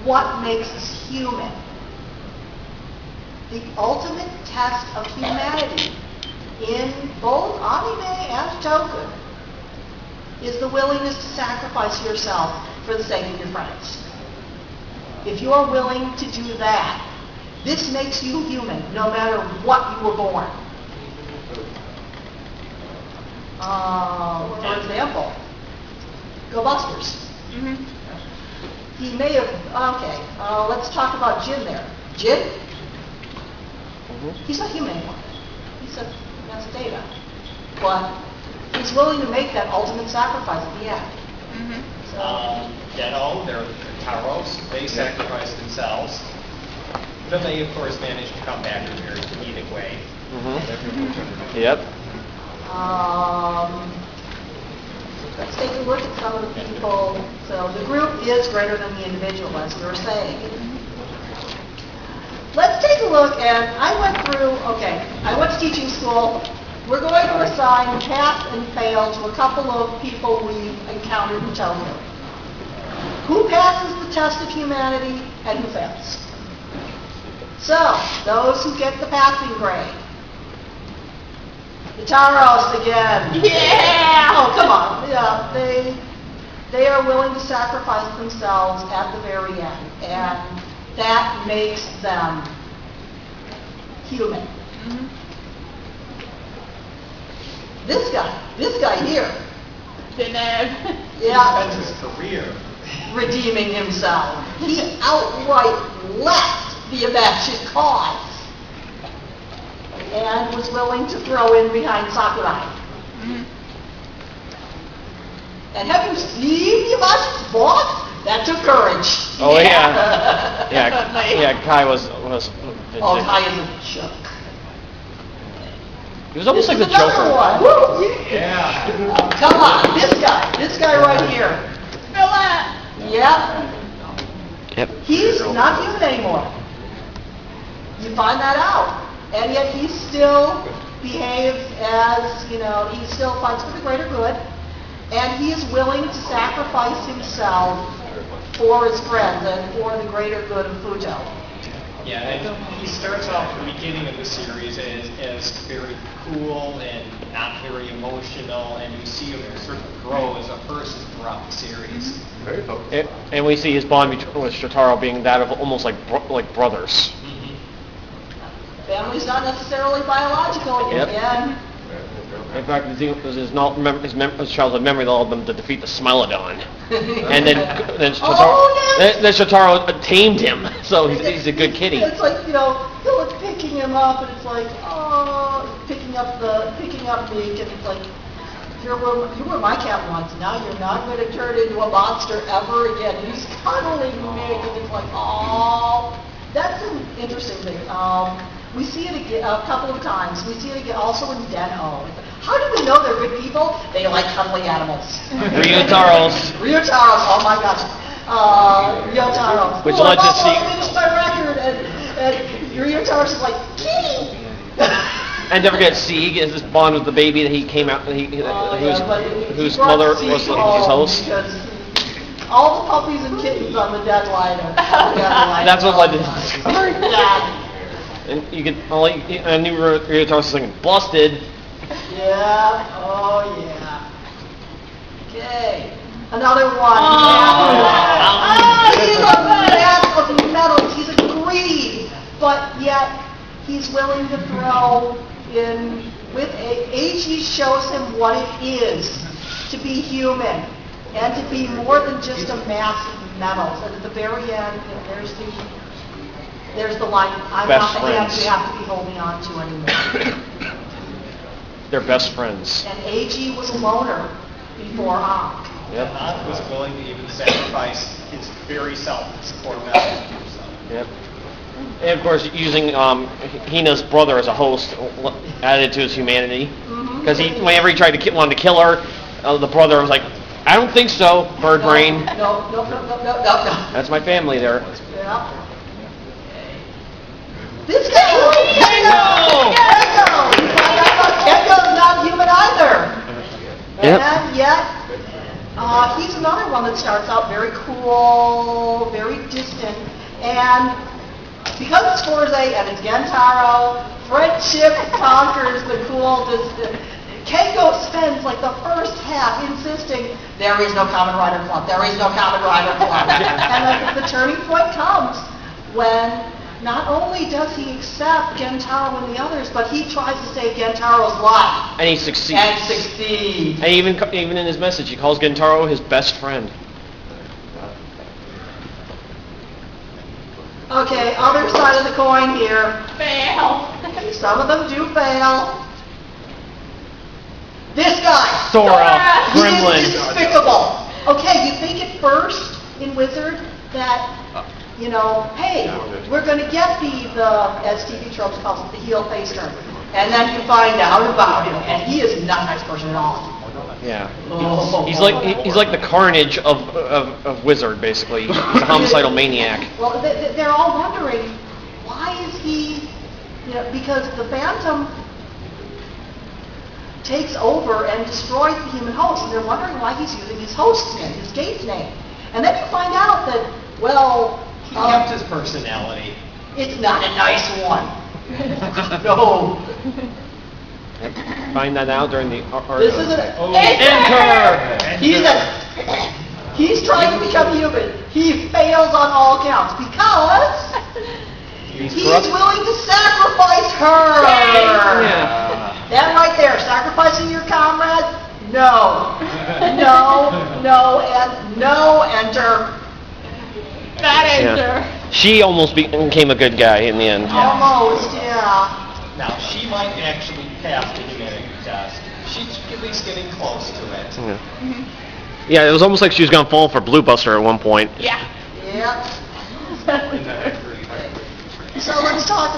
what makes us human. The ultimate test of humanity in both anime and toku is the willingness to sacrifice yourself for the sake of your friends. If you are willing to do that, this makes you human, no matter what you were born. For example, Go Busters. Mm-hmm. He may have, let's talk about Jin there. Jin? He's not human anymore. He's a data. But he's willing to make that ultimate sacrifice at the end. Mm-hmm. Ghetto, they're Taros, they sacrifice themselves. But they, of course, manage to come back in a very comedic way. Mm-hmm. Yep. Let's take a look at some of the people. So the group is greater than the individual, as we were saying. Let's take a look, and I went to teaching school. We're going to assign pass and fail to a couple of people we encountered in Tokyo. Who passes the test of humanity and who fails? So, those who get the passing grade. The Taros again. Yeah! Oh, come on. Yeah, they are willing to sacrifice themselves at the very end, and that makes them human. Mm-hmm. This guy here, Deneb. He yeah, spends his career. redeeming himself. He outright left the abashed cause and was willing to throw in behind Sakurai. Mm-hmm. And have you seen the abashed boss? That took courage. Oh yeah. Yeah, Kai was Oh, Kai is a joke. He was almost This like is the another Joker. one. Woo! Yeah. Come on, this guy right here. Philip. Yeah, Yep. he's not human anymore. You find that out. And yet he still behaves as, he still fights for the greater good. And he is willing to sacrifice himself for his friends and for the greater good of Futo. Yeah, and he starts off at the beginning of the series as very cool and not very emotional, and you see him sort of grow as a person throughout the series. Very focused. And we see his bond with Shotaro being that of almost like brothers. Family's not necessarily biological. Yep. Again. In fact, it was his childhood memory that allowed them to defeat the Smilodon. And then Shotaro tamed him, so he's a good kitty. It's like, Philip's picking him up, and it's like, oh, picking up Meek, and it's like, you were my cat once, now you're not going to turn into a monster ever again. And he's cuddling Meek, and it's like, oh, that's an interesting thing. We see it again, a couple of times. We see it again also in Den-O. How do we know they're good people? They like cuddly animals. Ryotaros. Ryotaros, oh my gosh. Ryotaros. Which led to see. I finished my record, and Ryotaros is like, kitty! And don't forget, Sieg is this bond with the baby that he came out, whose mother was his host. All the puppies and kittens on the deadline are That's what led to Yeah. And you could only, I knew Ryotaros was thinking, busted. Yeah, oh yeah. Okay, another one. He's a man of metals. He's a greed, but yet he's willing to throw in with Eiji shows him what it is to be human and to be more than just a mass of metals. And at the very end, there's the line, I'm Best not the hand friends. you have to be holding on to anymore. They're best friends. And Eiji was a loner before Hank. Yep. Hank was willing to even sacrifice his very self to support Mel. Yep. And of course, using Hina's brother as a host added to his humanity. Because whenever he wanted to kill her, the brother was like, I don't think so, bird brain. No. That's my family there. Yeah. This guy, Kengo! Kengo's not human either. Yep. And yet, He's another one that starts out very cool, very distant, and because it's Forze and it's Gentaro, friendship conquers the cool distance. Keiko spends like the first half insisting, there is no Kamen Rider Club, there is no Kamen Rider Club. And the turning point comes when not only does he accept Gentaro and the others, but he tries to save Gentaro's life. And he succeeds. And succeeds. And even in his message, he calls Gentaro his best friend. Okay, other side of the coin here. Fail. Some of them do fail. This guy. Sora, He Gremlin. is despicable. Okay, you think at first in Wizard that, you know, hey, we're going to get as TV tropes calls it, the heel face turn. And then you find out about him, and he is not a nice person at all. Yeah. Oh. He's like the Carnage of Wizard, basically. He's a homicidal maniac. Well, they're all wondering, why is he, you know, because the Phantom takes over and destroys the human host, and they're wondering why he's using his host's name, his gate's name. And then you find out that, well, He kept his personality. it's not a nice one. No. Find that out during the... This is He's trying to become human. He fails on all counts because he's willing to sacrifice her. Yeah. That right there, sacrificing your comrade? No. No, no, and no, enter. That Yeah. enter. She almost became a good guy in the end. Almost, yeah. Now, she might actually pass the humanity test. She's at least getting close to it. Yeah. Yeah, it was almost like she was going to fall for Blue Buster at one point. Yeah. Yep. And then- So let's talk a little